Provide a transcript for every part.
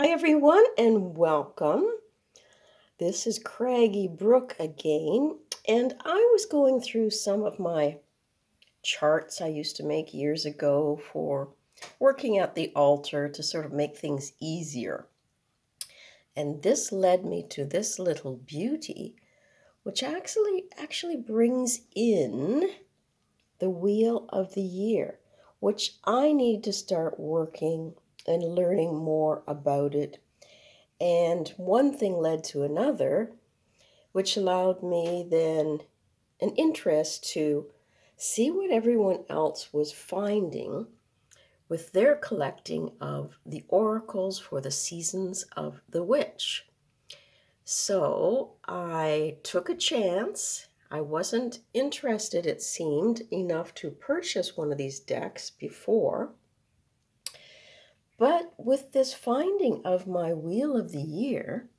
Hi everyone and welcome. This is Craggy Brook again, and I was going through some of my charts I used to make years ago for working at the altar to sort of make things easier. And this led me to this little beauty, which actually brings in the wheel of the year, which I need to start working and learning more about it. And one thing led to another, which allowed me then an interest to see what everyone else was finding with their collecting of the oracles for the seasons of the witch. So I took a chance. I wasn't interested, it seemed, enough to purchase one of these decks before. But with this finding of my Wheel of the Year,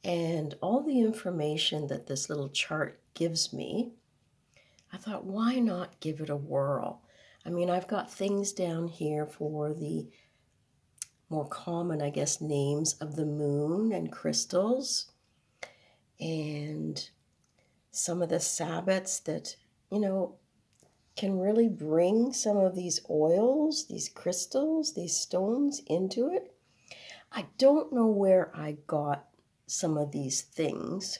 and all the information that this little chart gives me, I thought, why not give it a whirl? I mean, I've got things down here for the more common, I guess, names of the moon and crystals, and some of the Sabbats that, can really bring some of these oils, these crystals, these stones into it. I don't know where I got some of these things,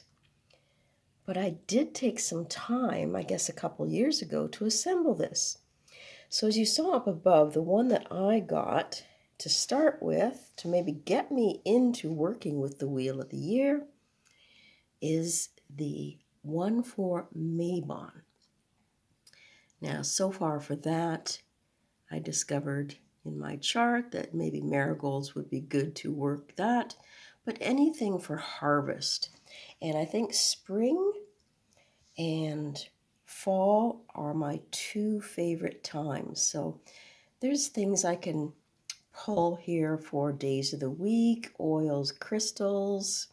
but I did take some time, I guess a couple years ago, to assemble this. So as you saw up above, the one that I got to start with, to maybe get me into working with the Wheel of the Year, is the one for Mabon. Now, so far for that, I discovered in my chart that maybe marigolds would be good to work that, but anything for harvest. And I think spring and fall are my two favorite times. So there's things I can pull here for days of the week, oils, crystals,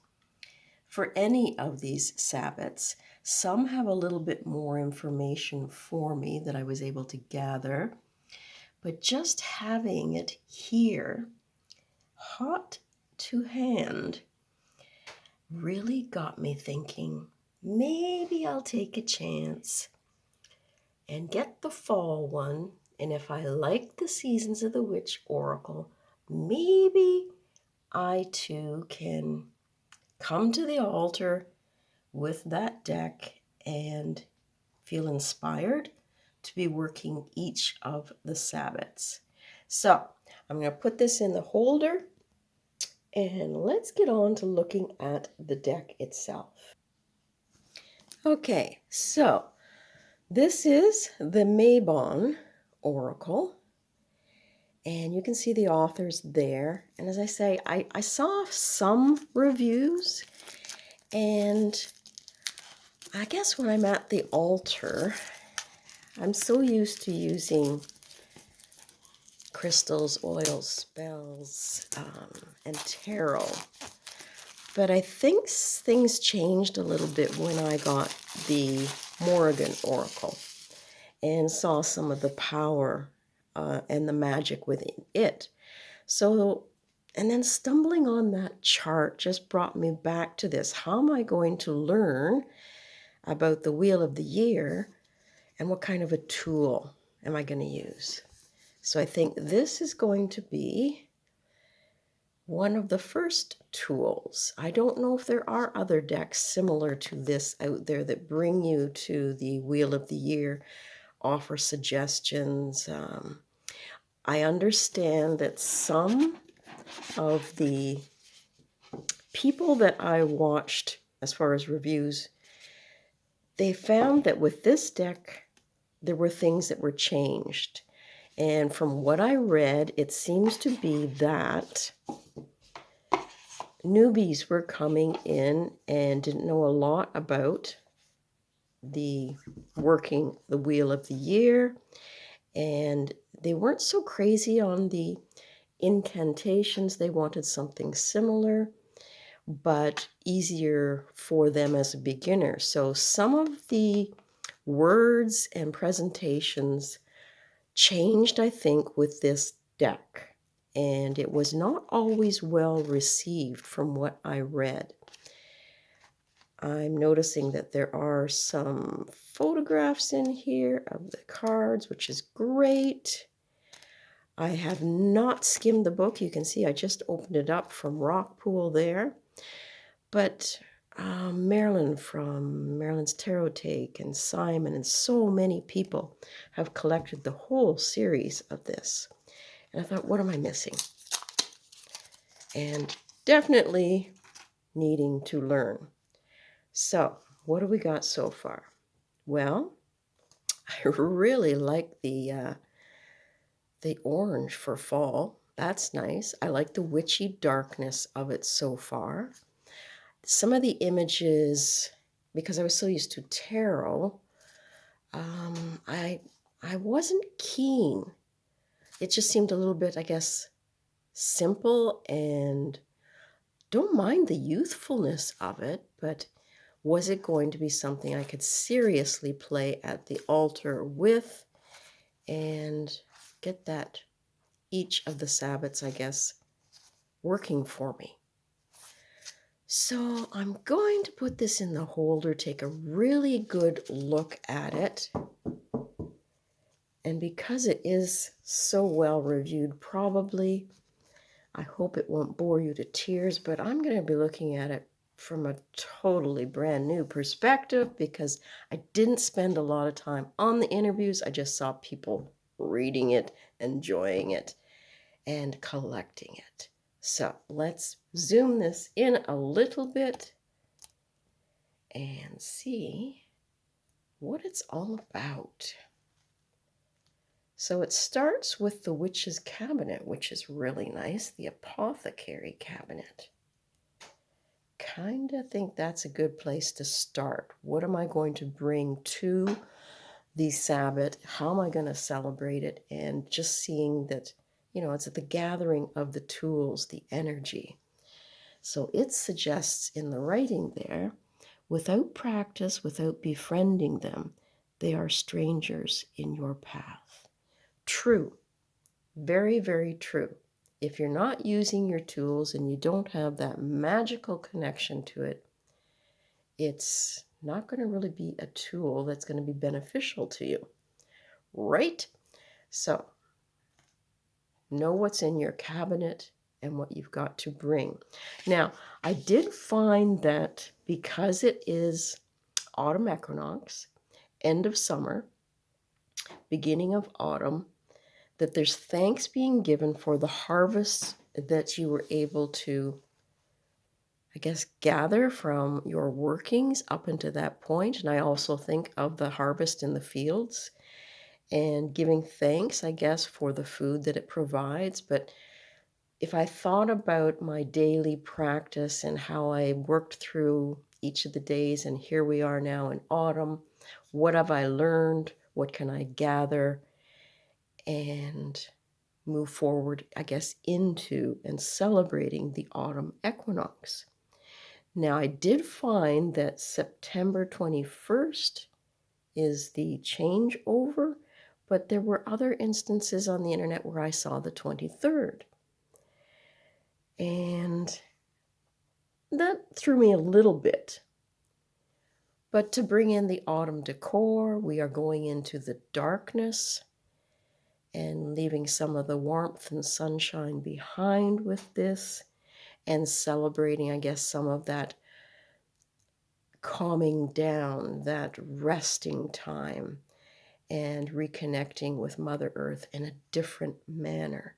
for any of these Sabbats. Some have a little bit more information for me that I was able to gather, but just having it here, hot to hand, really got me thinking, maybe I'll take a chance and get the fall one. And if I like the Seasons of the Witch Oracle, maybe I too can come to the altar with that deck and feel inspired to be working each of the Sabbats. So I'm going to put this in the holder and let's get on to looking at the deck itself. Okay, so this is the Mabon Oracle, and you can see the authors there. And as I say, I saw some reviews, and I guess when I'm at the altar, I'm so used to using crystals, oils, spells, and tarot. But I think things changed a little bit when I got the Morrigan Oracle and saw some of the power and the magic within it. So, and then stumbling on that chart just brought me back to this. How am I going to learn about the Wheel of the Year, and what kind of a tool am I going to use? So I think this is going to be one of the first tools. I don't know if there are other decks similar to this out there that bring you to the Wheel of the Year, offer suggestions. I understand that some of the people that I watched as far as reviews, they found that with this deck, there were things that were changed. And from what I read, it seems to be that newbies were coming in and didn't know a lot about the working the Wheel of the Year, and they weren't so crazy on the incantations. They wanted something similar, but easier for them as a beginner. So some of the words and presentations changed, I think, with this deck. and it was not always well received from what I read. I'm noticing that there are some photographs in here of the cards, which is great. I have not skimmed the book. You can see I just opened it up from Rockpool there. But Marilyn from Marilyn's Tarot Take and Simon and so many people have collected the whole series of this. And I thought, what am I missing? And definitely needing to learn. So, what do we got so far? Well, I really like the orange for fall. That's nice. I like the witchy darkness of it so far. Some of the images, because I was so used to tarot, I wasn't keen. It just seemed a little bit, I guess, simple, and don't mind the youthfulness of it, but was it going to be something I could seriously play at the altar with and get that each of the Sabbats, I guess, working for me? So I'm going to put this in the holder, take a really good look at it. And because it is so well reviewed, probably, I hope it won't bore you to tears, but I'm going to be looking at it from a totally brand new perspective because I didn't spend a lot of time on the interviews. I just saw people reading it, enjoying it, and collecting it. So let's zoom this in a little bit and see what it's all about. So it starts with the Witch's Cabinet, which is really nice, the Apothecary Cabinet. Kind of think that's a good place to start. What am I going to bring to the Sabbat? How am I going to celebrate it? And just seeing that, it's at the gathering of the tools, the energy. So it suggests in the writing there, without practice, without befriending them, they are strangers in your path. True. Very, very true. If you're not using your tools and you don't have that magical connection to it, it's not going to really be a tool that's going to be beneficial to you, right? So, know what's in your cabinet and what you've got to bring. Now, I did find that because it is autumn equinox, end of summer, beginning of autumn, that there's thanks being given for the harvest that you were able to, I guess, gather from your workings up until that point. And I also think of the harvest in the fields and giving thanks, I guess, for the food that it provides. But if I thought about my daily practice and how I worked through each of the days, and here we are now in autumn, what have I learned? What can I gather? And move forward, I guess, into and celebrating the autumn equinox. Now, I did find that September 21st is the changeover, but there were other instances on the internet where I saw the 23rd. And that threw me a little bit. But to bring in the autumn decor, we are going into the darkness and leaving some of the warmth and sunshine behind with this, and celebrating, I guess, some of that calming down, that resting time, and reconnecting with Mother Earth in a different manner.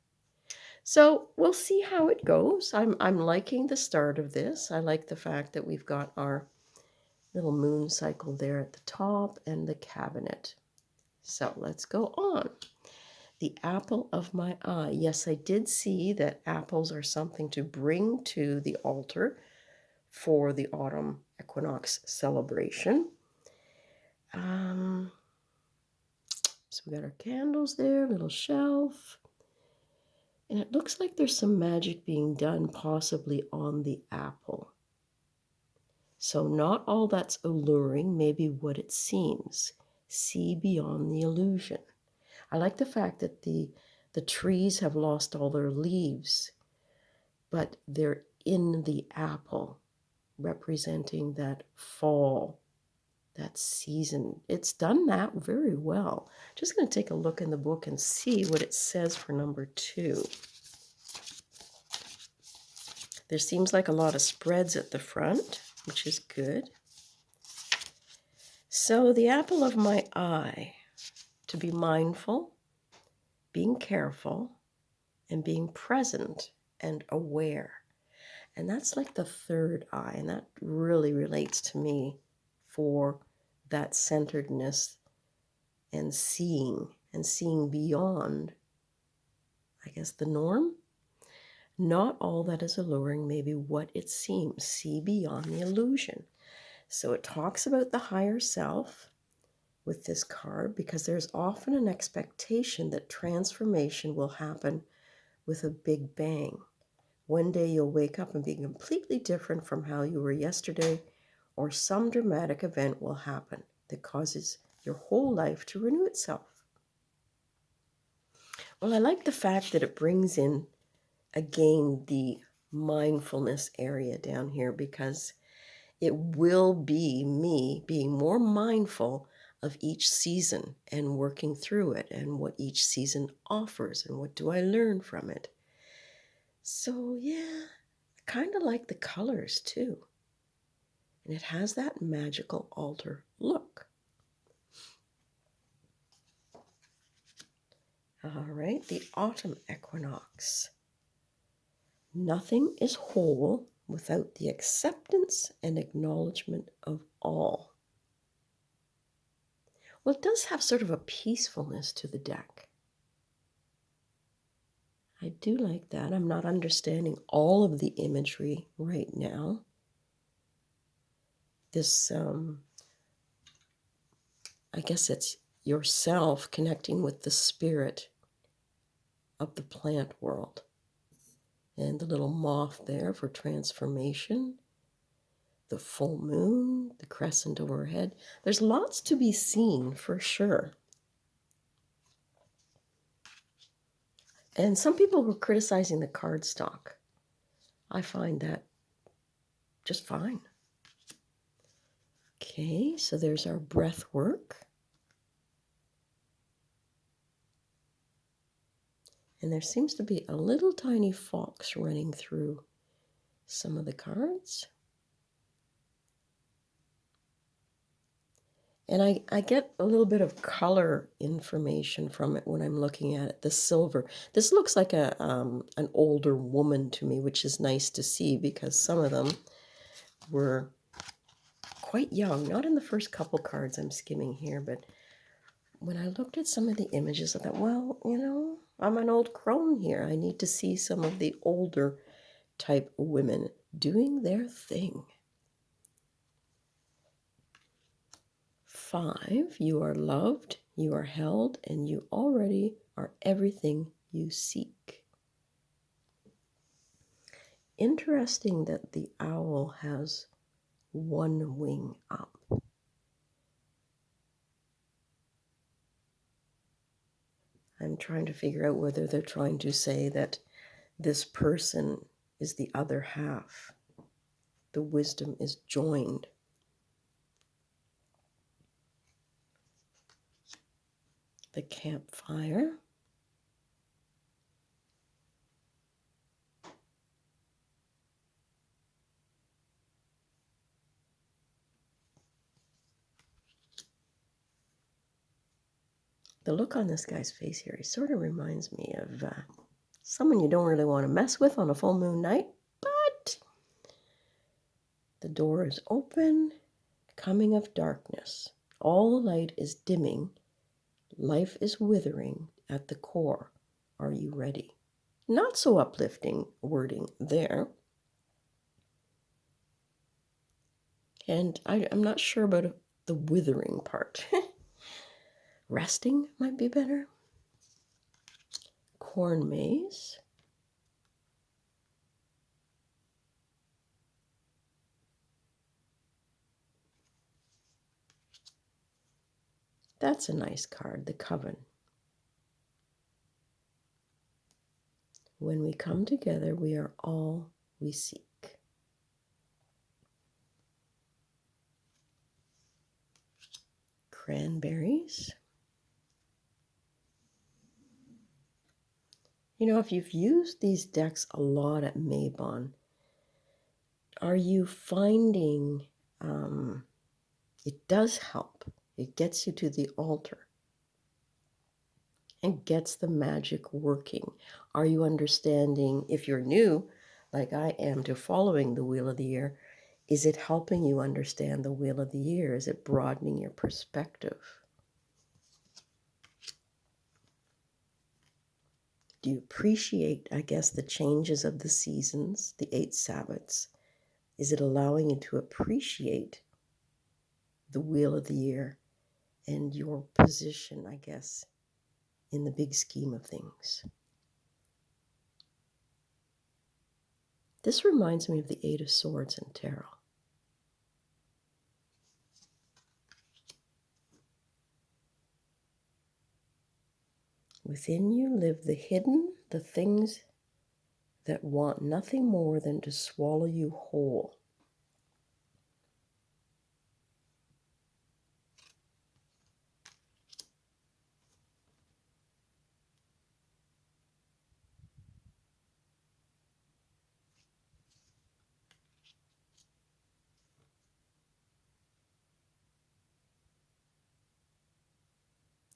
So we'll see how it goes. I'm liking the start of this. I like the fact that we've got our little moon cycle there at the top and the cabinet. So let's go on. The apple of my eye. Yes, I did see that apples are something to bring to the altar for the autumn equinox celebration. So we got our candles there, little shelf. And it looks like there's some magic being done possibly on the apple. So not all that's alluring, maybe what it seems. See beyond the illusion. I like the fact that the The trees have lost all their leaves, but they're in the apple, representing that fall, that season. It's done that very well. Just going to take a look in the book and see what it says for number 2. There seems like a lot of spreads at the front, which is good. So the apple of my eye, to be mindful, being careful, and being present and aware. And that's like the third eye, and that really relates to me for that centeredness and seeing beyond, I guess, the norm. Not all that is alluring may be what it seems. See beyond the illusion. So it talks about the higher self with this card, because there's often an expectation that transformation will happen with a big bang. One day you'll wake up and be completely different from how you were yesterday, or some dramatic event will happen that causes your whole life to renew itself. Well, I like the fact that it brings in, again, the mindfulness area down here, because it will be me being more mindful of each season and working through it and what each season offers and what do I learn from it. So yeah, I kind of like the colors too. And it has that magical altar look. All right, the autumn equinox. Nothing is whole without the acceptance and acknowledgement of all. Well, it does have sort of a peacefulness to the deck. I do like that. I'm not understanding all of the imagery right now. This, I guess it's yourself connecting with the spirit of the plant world. And the little moth there for transformation. The full moon, the crescent overhead. There's lots to be seen for sure. And some people were criticizing the cardstock. I find that just fine. Okay, so there's our breath work. And there seems to be a little tiny fox running through some of the cards. And I get a little bit of color information from it when I'm looking at it. The silver. This looks like an older woman to me, which is nice to see because some of them were quite young. Not in the first couple cards I'm skimming here, but when I looked at some of the images, I thought, well, you know, I'm an old crone here. I need to see some of the older type women doing their thing. 5, you are loved, you are held, and you already are everything you seek. Interesting that the owl has one wing up. I'm trying to figure out whether they're trying to say that this person is the other half. The wisdom is joined. The campfire. The look on this guy's face here, he sort of reminds me of someone you don't really want to mess with on a full moon night, but the door is open, coming of darkness. All light is dimming. Life is withering at the core. Are you ready? Not so uplifting wording there. And I'm not sure about the withering part. Resting might be better. Corn maze. That's a nice card, the Coven. When we come together, we are all we seek. Cranberries. You know, if you've used these decks a lot at Mabon, are you finding it does help? It gets you to the altar and gets the magic working. Are you understanding, if you're new, like I am, to following the Wheel of the Year, is it helping you understand the Wheel of the Year? Is it broadening your perspective? Do you appreciate, I guess, the changes of the seasons, the 8 Sabbats? Is it allowing you to appreciate the Wheel of the Year and your position, I guess, in the big scheme of things? This reminds me of the 8 of Swords in tarot. Within you live the hidden, the things that want nothing more than to swallow you whole.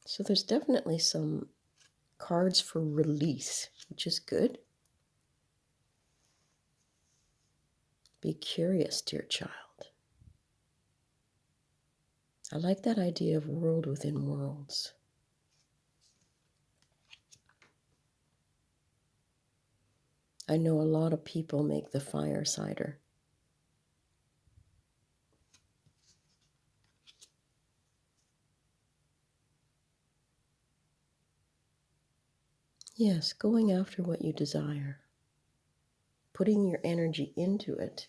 So there's definitely some cards for release, which is good. Be curious, dear child. I like that idea of world within worlds. I know a lot of people make the fire cider. Yes, going after what you desire. Putting your energy into it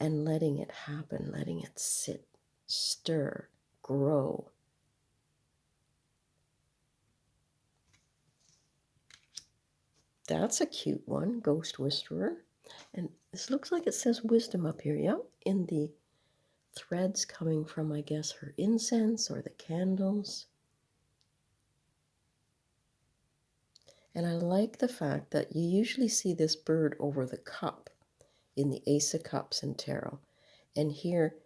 and letting it happen, letting it sit, stir, grow. That's a cute one, Ghost Whisperer. And this looks like it says wisdom up here, yeah? In the threads coming from, I guess, her incense or the candles. And I like the fact that you usually see this bird over the cup in the Ace of Cups in tarot. And here,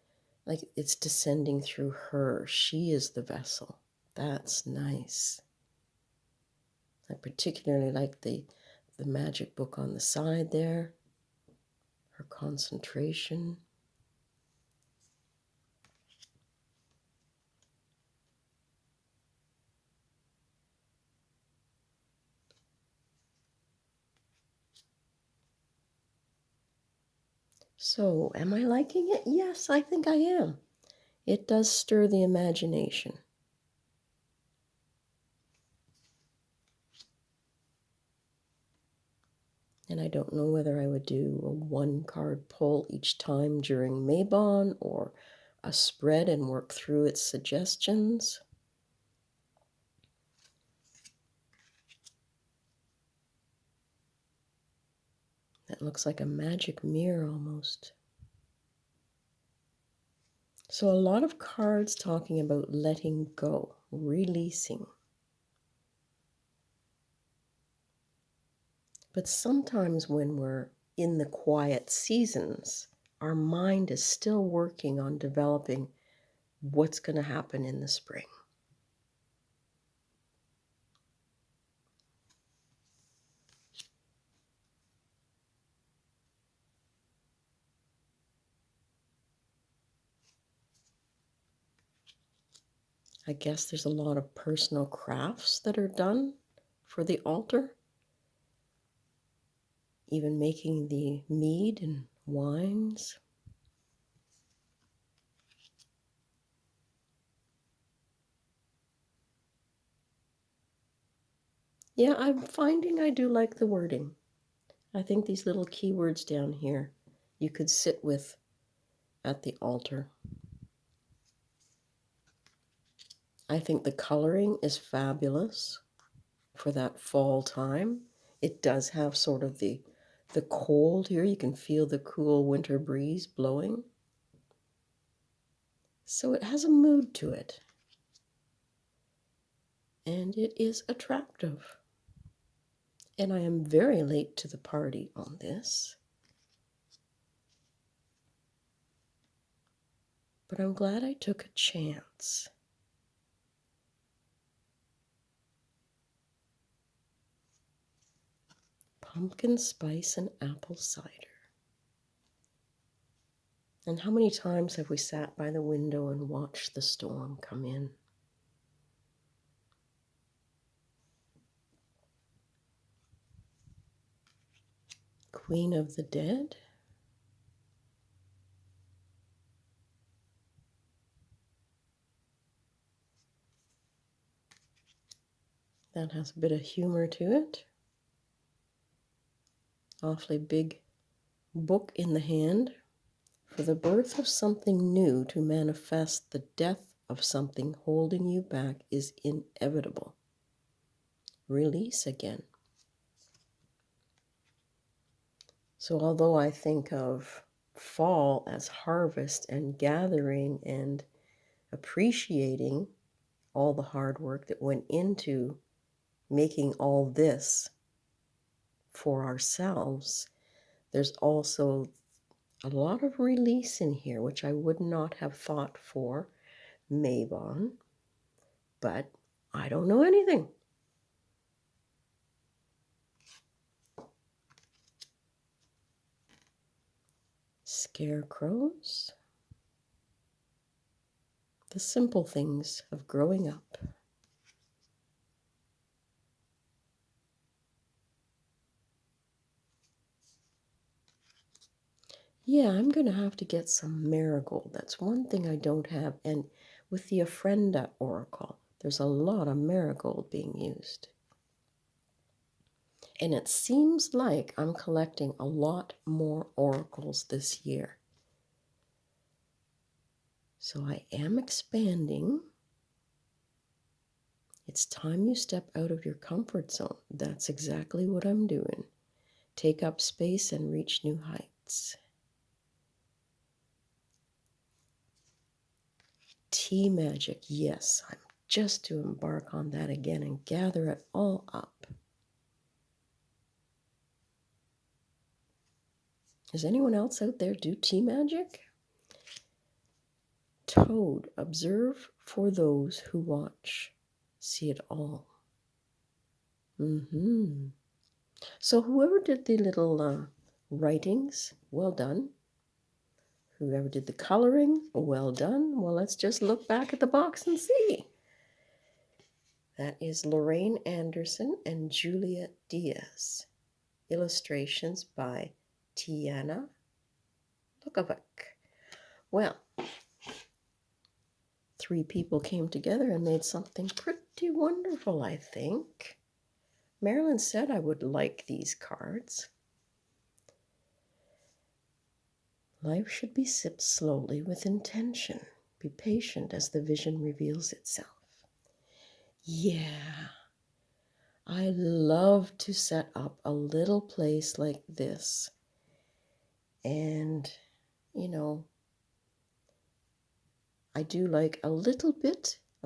like it's descending through her. She is the vessel. That's nice. I particularly like the magic book on the side there. Her concentration. So, am I liking it? Yes, I think I am. It does stir the imagination. And I don't know whether I would do a 1-card pull each time during Mabon or a spread and work through its suggestions. That looks like a magic mirror almost. So a lot of cards talking about letting go, releasing. But sometimes when we're in the quiet seasons, our mind is still working on developing what's going to happen in the spring. I guess there's a lot of personal crafts that are done for the altar. Even making the mead and wines. Yeah, I'm finding I do like the wording. I think these little keywords down here you could sit with at the altar. I think the coloring is fabulous for that fall time. It does have sort of the cold here. You can feel the cool winter breeze blowing. So it has a mood to it. And it is attractive. And I am very late to the party on this. But I'm glad I took a chance. Pumpkin spice and apple cider. And how many times have we sat by the window and watched the storm come in? Queen of the Dead. That has a bit of humor to it. Awfully big book in the hand. For the birth of something new to manifest the death of something holding you back is inevitable. Release again. So although I think of fall as harvest and gathering and appreciating all the hard work that went into making all this for ourselves, there's also a lot of release in here, which I would not have thought for Mabon, but I don't know anything. Scarecrows. The simple things of growing up. Yeah, I'm going to have to get some marigold. That's one thing I don't have. And with the Ofrenda Oracle, there's a lot of marigold being used. And it seems like I'm collecting a lot more oracles this year. So I am expanding. It's time you step out of your comfort zone. That's exactly what I'm doing. Take up space and reach new heights. Tea magic, yes, I'm just to embark on that again and gather it all up. Does anyone else out there do tea magic? Toad, observe for those who watch. See it all. So whoever did the little writings, well done. Whoever did the coloring, well done. Well, let's just look back at the box and see. That is Lorraine Anderson and Juliet Diaz. Illustrations by Tijana, Lukovic. Well, 3 people came together and made something pretty wonderful, I think. Marilyn said I would like these cards. Life should be sipped slowly with intention. Be patient as the vision reveals itself. Yeah, I love to set up a little place like this. And, you know, I do like a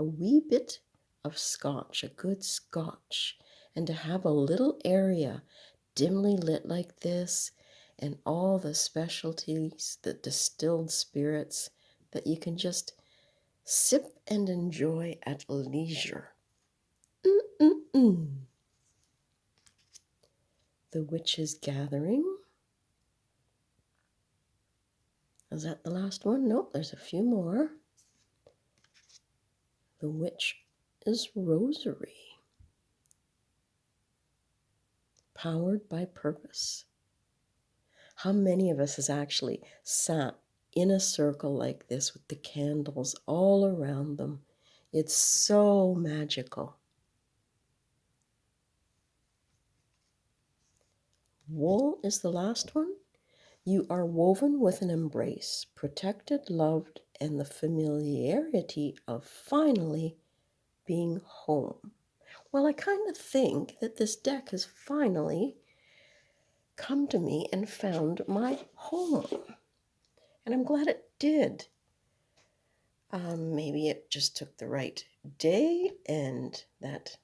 wee bit of scotch, a good scotch. And to have a little area dimly lit like this and all the specialties, the distilled spirits that you can just sip and enjoy at leisure. The Witch's Gathering. Is that the last one? Nope, there's a few more. The Witch's Rosary. Powered by Purpose. How many of us has actually sat in a circle like this with the candles all around them? It's so magical. Wool is the last one. You are woven with an embrace, protected, loved, and the familiarity of finally being home. Well, I kind of think that this deck has finally come to me and found my home. And I'm glad it did. Maybe it just took the right day and that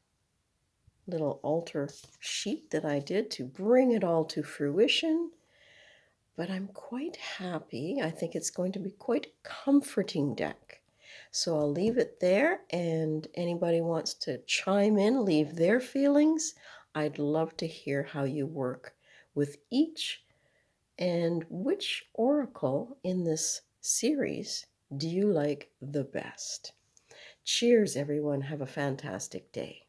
little altar sheet that I did to bring it all to fruition. But I'm quite happy. I think it's going to be quite a comforting deck. So I'll leave it there, and anybody wants to chime in, leave their feelings. I'd love to hear how you work with each and which oracle in this series do you like the best. Cheers, everyone. Have a fantastic day.